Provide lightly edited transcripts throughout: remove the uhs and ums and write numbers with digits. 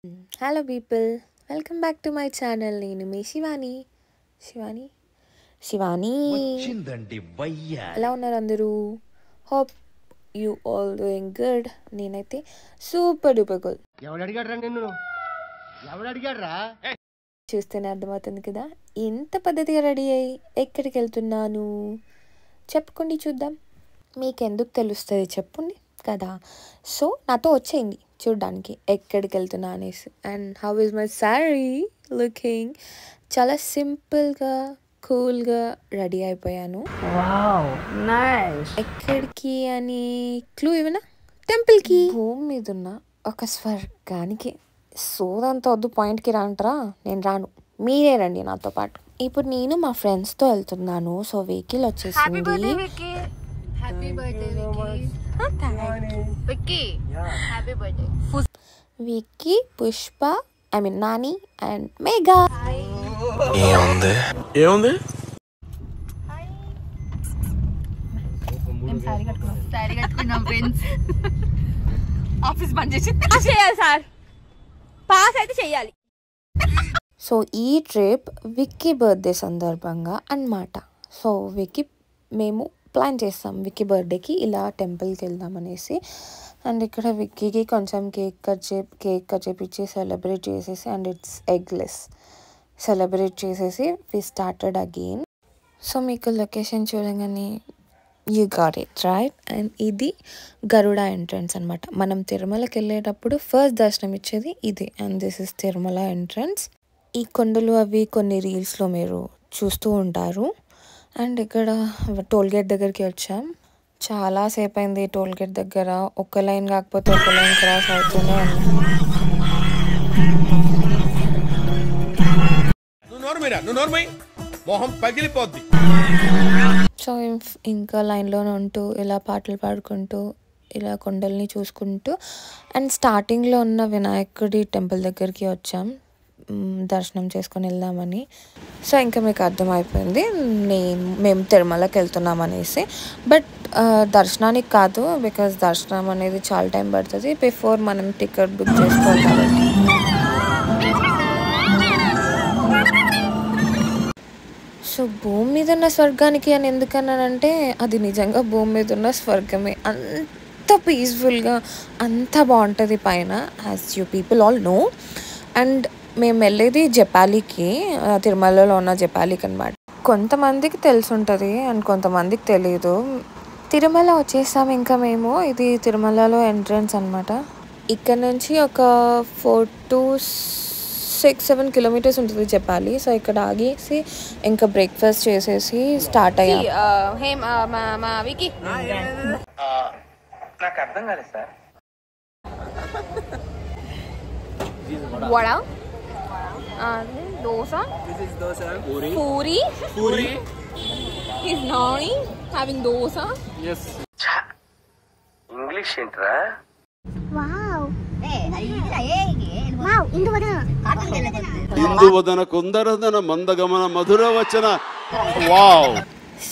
Hello people, welcome back to my channel. నేను మీ శివాని. శివాని వచ్చిందండి వయ్యారి. ఎలా ఉన్నారు అందరూ? Hope you all doing good. నేనైతే సూపర్ డూపర్ గుడ్. చూస్తేనే అర్థమవుతుంది కదా ఎంత పద్ధతిగా రెడీ అయ్యి ఎక్కడికి వెళ్తున్నాను. చెప్పుకోండి చూద్దాం. మీకు ఎందుకు తెలుస్తుంది చెప్పండి కదా. సో నాతో వచ్చేయండి చూడ్డానికి ఎక్కడికి వెళ్తున్నా అనేసి. And how is my sari looking? చాలా సింపుల్గా కూల్గా రెడీ అయిపోయాను. ఎక్కడికి అని క్లూ ఇవ్వనా? టెంపుల్కి. భూమి మీద ఉన్న ఒక స్వర్గానికి. సోదంతా వద్దు, పాయింట్కి రాంటారా? నేను రాను, మీరే రండి నాతో పాటు. ఇప్పుడు నేను మా ఫ్రెండ్స్తో వెళ్తున్నాను. సో వెహికల్ వచ్చేసింది. Vicky, Pushpa, I mean Nani and Megha. ఏముంది ఆఫీస్ బంద్ చేసి చేయాలి సార్, పాస్ అయితే చెయ్యాలి. సో ఈ ట్రిప్ విక్కీ బర్త్డే సందర్భంగా అన్నమాట. సో మేము ప్లాన్ చేస్తాం విక్కీ బర్త్డేకి ఇలా టెంపుల్కి వెళ్దామనేసి. అండ్ ఇక్కడ విక్కీకి కొంచెం కేక్ కట్ చేపించి సెలబ్రేట్ చేసేసి, అండ్ ఇట్స్ ఎగ్లెస్ సెలబ్రేట్ చేసేసి వి స్టార్టెడ్ అగైన్. సో మీకు లొకేషన్ చూడగానే you got it right. And ఇది గరుడ ఎంట్రన్స్ అనమాట. మనం తిరుమలకి వెళ్ళేటప్పుడు ఫస్ట్ దర్శనం ఇచ్చేది ఇది. And this is Tirumala entrance. ఈ కొండలు అవి కొన్ని రీల్స్లో మీరు చూస్తూ ఉంటారు. అండ్ ఇక్కడ టోల్గేట్ దగ్గరికి వచ్చాం. చాలాసేపు అయింది టోల్గేట్ దగ్గర. ఒక లైన్ కాకపోతే ఒక లైన్ క్రాస్ అవుతూనే సో ఇంకా లైన్లోనే ఉంటూ ఇలా పాటలు పాడుకుంటూ ఇలా కొండల్ని చూసుకుంటూ అండ్ స్టార్టింగ్లో ఉన్న వినాయకుడి టెంపుల్ దగ్గరికి వచ్చాం దర్శనం చేసుకొని వెళ్దామని. సో ఇంకా మీకు అర్థమైపోయింది మేము తిరుమలకి వెళ్తున్నాం అనేసి. బట్ దర్శనానికి కాదు, బికాజ్ దర్శనం అనేది చాలా టైం పడుతుంది. బిఫోర్ మనం టికెట్ బుక్ చేసుకోవాలి కాబట్టి. సో భూమి మీద ఉన్న స్వర్గానికి అని ఎందుకన్నానంటే అది నిజంగా భూమి మీద ఉన్న స్వర్గమే. అంత పీస్ఫుల్గా అంత బాగుంటుంది పైన, as you people all know. And మేము వెళ్ళేది జపాలికి, తిరుమలలో ఉన్న జపాలికి అనమాట. కొంతమందికి తెలిసి ఉంటుంది అండ్ కొంతమందికి తెలియదు. తిరుమల వచ్చేసాం ఇంకా మేము. ఇది తిరుమలలో ఎంట్రన్స్ అనమాట. ఇక్కడ నుంచి ఒక 4 to 6-7 కిలోమీటర్స్ ఉంటుంది జపాలి. సో ఇక్కడ ఆగేసి ఇంకా బ్రేక్ఫాస్ట్ చేసేసి స్టార్ట్ అయ్యాం. నాకు అర్థం కాలేదు sir. Vada, dosa, This is dosa. puri. He's Nani having dosa. Yes. English ఏంట్రా? ఇందువదన కుందరదన మందగమన మధుర వచన. వావ్.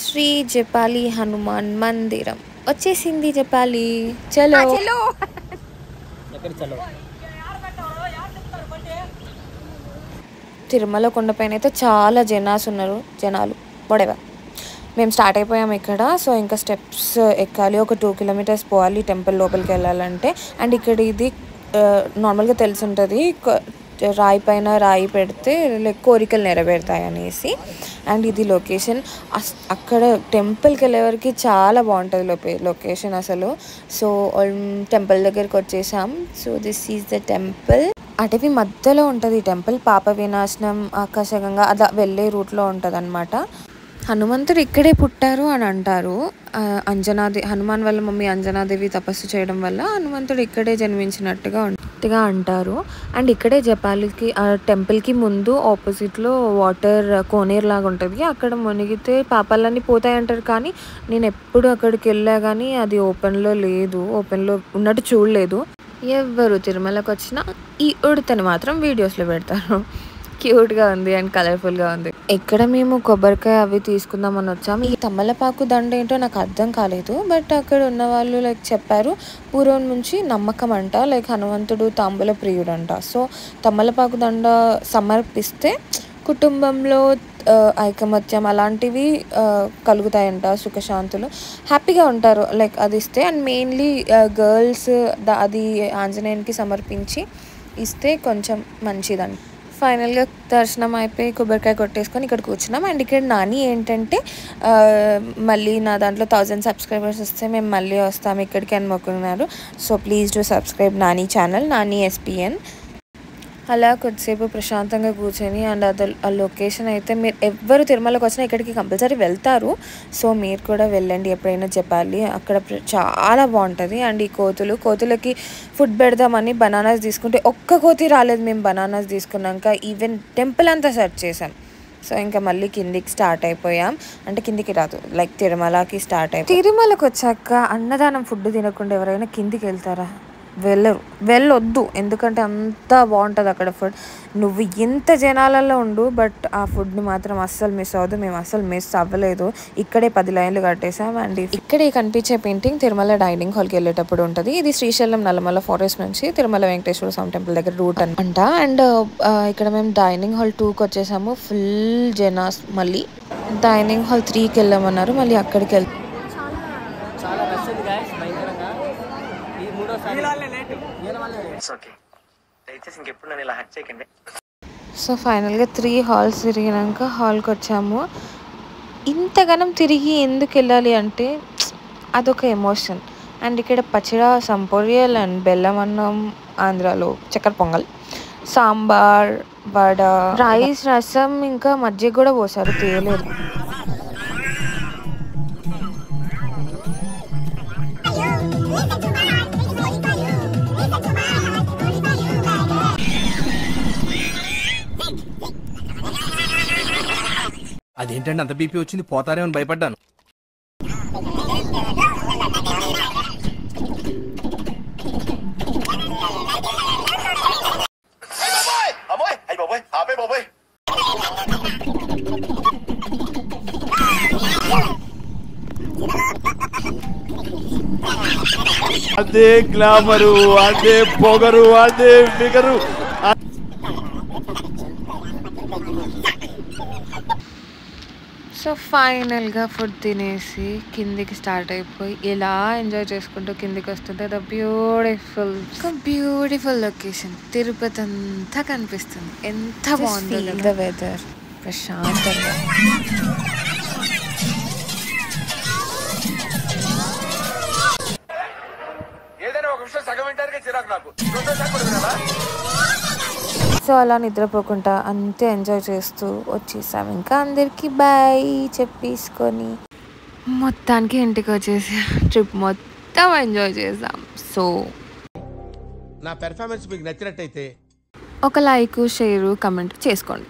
శ్రీ జపాలి హనుమాన్ మందిరం వచ్చేసింది. జపాలి చలో. తిరుమల కొండపైన అయితే చాలా జనాలు వడేవా. మేము స్టార్ట్ అయిపోయాము ఇక్కడ. సో ఇంకా స్టెప్స్ ఎక్కాలి. ఒక 2 kilometers పోవాలి టెంపుల్ లోపలికి వెళ్ళాలంటే. అండ్ ఇక్కడ ఇది నార్మల్గా తెలిసి ఉంటుంది, రాయి పైన రాయి పెడితే లైక్ కోరికలు నెరవేరుతాయి అనేసి. అండ్ ఇది లొకేషన్. అక్కడ టెంపుల్కి వెళ్ళేవరకు చాలా బాగుంటుంది లొకేషన్ అసలు. సో టెంపుల్ దగ్గరికి వచ్చేసాం. So this is the temple. అటవీ మధ్యలో ఉంటుంది టెంపుల్. పాప వినాశనం, ఆకాశగంగా అలా వెళ్ళే రూట్లో ఉంటుంది అనమాట. హనుమంతుడు ఇక్కడే పుట్టారు అని అంటారు. హనుమాన్ వాళ్ళ మమ్మీ అంజనాదేవి తపస్సు చేయడం వల్ల హనుమంతుడు ఇక్కడే జన్మించినట్టుగా అంటారు. అండ్ ఇక్కడే జపాలికి టెంపుల్కి ముందు ఆపోజిట్లో వాటర్ కోనేరు లాగా ఉంటుంది. అక్కడ మునిగితే పాపాలన్నీ పోతాయి అంటారు. కానీ నేను ఎప్పుడు అక్కడికి వెళ్ళా కానీ అది ఓపెన్లో ఉన్నట్టు చూడలేదు. ఎవరు తిరుమలకు వచ్చినా ఈ ఉడతని మాత్రం వీడియోస్లో పెడతారు. క్యూట్గా ఉంది అండ్ కలర్ఫుల్గా ఉంది. ఇక్కడ మేము కొబ్బరికాయ అవి తీసుకుందామని వచ్చాము. ఈ తమలపాకు దండ ఏంటో నాకు అర్థం కాలేదు, బట్ అక్కడ ఉన్న వాళ్ళు లైక్ చెప్పారు పూర్వం నుంచి నమ్మకం అంట, లైక్ హనుమంతుడు తాంబూల ప్రియుడు అంట. సో తమలపాకు దండ సమర్పిస్తే కుటుంబంలో ఐకమత్యం అలాంటివి కలుగుతాయంట, సుఖశాంతులు, హ్యాపీగా ఉంటారు లైక్ అది ఇస్తే. అండ్ మెయిన్లీ గర్ల్స్ అది ఆంజనేయునికి సమర్పించి ఇస్తే కొంచెం మంచిదండి. ఫైనల్గా దర్శనం అయిపోయి కొబ్బరికాయ కొట్టేసుకొని ఇక్కడ కూర్చున్నాం. అండ్ ఇక్కడ నాని ఏంటంటే మళ్ళీ నా దాంట్లో 1000 సబ్స్క్రైబర్స్ వస్తే మేము మళ్ళీ వస్తాము ఇక్కడికి అని మొక్కున్నారు. So please do subscribe Nani channel, Nani SPN. అలా కొద్దిసేపు ప్రశాంతంగా కూర్చొని అండ్ ఆ లొకేషన్ అయితే మీరు ఎవ్వరు తిరుమలకి వచ్చినా ఇక్కడికి కంపల్సరీ వెళ్తారు. సో మీరు కూడా వెళ్ళండి ఎప్పుడైనా చెప్పాలి, అక్కడ చాలా బాగుంటుంది. అండ్ ఈ కోతులకి ఫుడ్ పెడదామని బనానాస్ తీసుకుంటే ఒక్క కోతి రాలేదు. మేము బనానాస్ తీసుకున్నాక ఈవెన్ టెంపుల్ అంతా సెర్చ్ చేసాం. సో ఇంకా మళ్ళీ కిందికి స్టార్ట్ అయిపోయాం. అంటే కిందికి రాదు, లైక్ తిరుమలకి స్టార్ట్ అయిపోయాం. తిరుమలకి వచ్చాక అన్నదానం ఫుడ్ తినకుండా ఎవరైనా కిందికి వెళ్తారా? వెళ్ళొద్దు, ఎందుకంటే అంత బాగుంటుంది అక్కడ ఫుడ్. నువ్వు ఎంత జనాలలో ఉండు, బట్ ఆ ఫుడ్ని మాత్రం అస్సలు మిస్ అవ్వదు. మేము అస్సలు మిస్ అవ్వలేదు. ఇక్కడే 10 లైన్లు కట్టేసాం. అండ్ ఇక్కడే కనిపించే పెయింటింగ్ తిరుమల డైనింగ్ హాల్కి వెళ్ళేటప్పుడు ఉంటుంది. ఇది శ్రీశైలం నల్లమల ఫారెస్ట్ నుంచి తిరుమల వెంకటేశ్వర స్వామి టెంపుల్ దగ్గర రూట్ అంట. అండ్ ఇక్కడ మేము డైనింగ్ హాల్ 2కి వచ్చేసాము. ఫుల్ జనాస్. మళ్ళీ డైనింగ్ హాల్ 3కి వెళ్ళామన్నారు, మళ్ళీ అక్కడికి వెళ్తాం. సో ఫైనల్గా 3 హాల్స్ తిరిగినాక హాల్కి వచ్చాము. ఇంతగానం తిరిగి ఎందుకు వెళ్ళాలి అంటే అదొక ఎమోషన్. అండ్ ఇక్కడ పచ్చడా, సంపోరియల్ అండ్ బెల్లం అన్నం, ఆంధ్రాలో చక్కెర పొంగల్, సాంబార్, వడ, రైస్, రసం, ఇంకా మజ్జిగ కూడా పోసారు, తీయలేదు. అదేంటండి అంత బీపీ వచ్చింది, పోతారేమని భయపడ్డాను. అదే గ్లామరు, అదే పొగరు, అదే ఫిగరు. సో ఫైనల్గా ఫుడ్ తినేసి కిందికి స్టార్ట్ అయిపోయి ఇలా ఎంజాయ్ చేసుకుంటూ కిందికి వస్తుంటే ద బ్యూటిఫుల్ లొకేషన్. తిరుపతి అంతా కనిపిస్తుంది. ఎంత బాగుంది ద వెదర్, ప్రశాంతంగా. సో అలా నిద్రపోకుండా అంతే ఎంజాయ్ చేస్తూ వచ్చేసాం. ఇంకా అందరికీ బాయ్ చెప్పేసుకొని మొత్తానికి ఇంటికి వచ్చేసి ట్రిప్ మొత్తం ఎంజాయ్ చేసాం. సో నా పెర్ఫార్మెన్స్ మీకు నచ్చినట్టయితే ఒక లైక్, షేర్, కమెంట్ చేసుకోండి.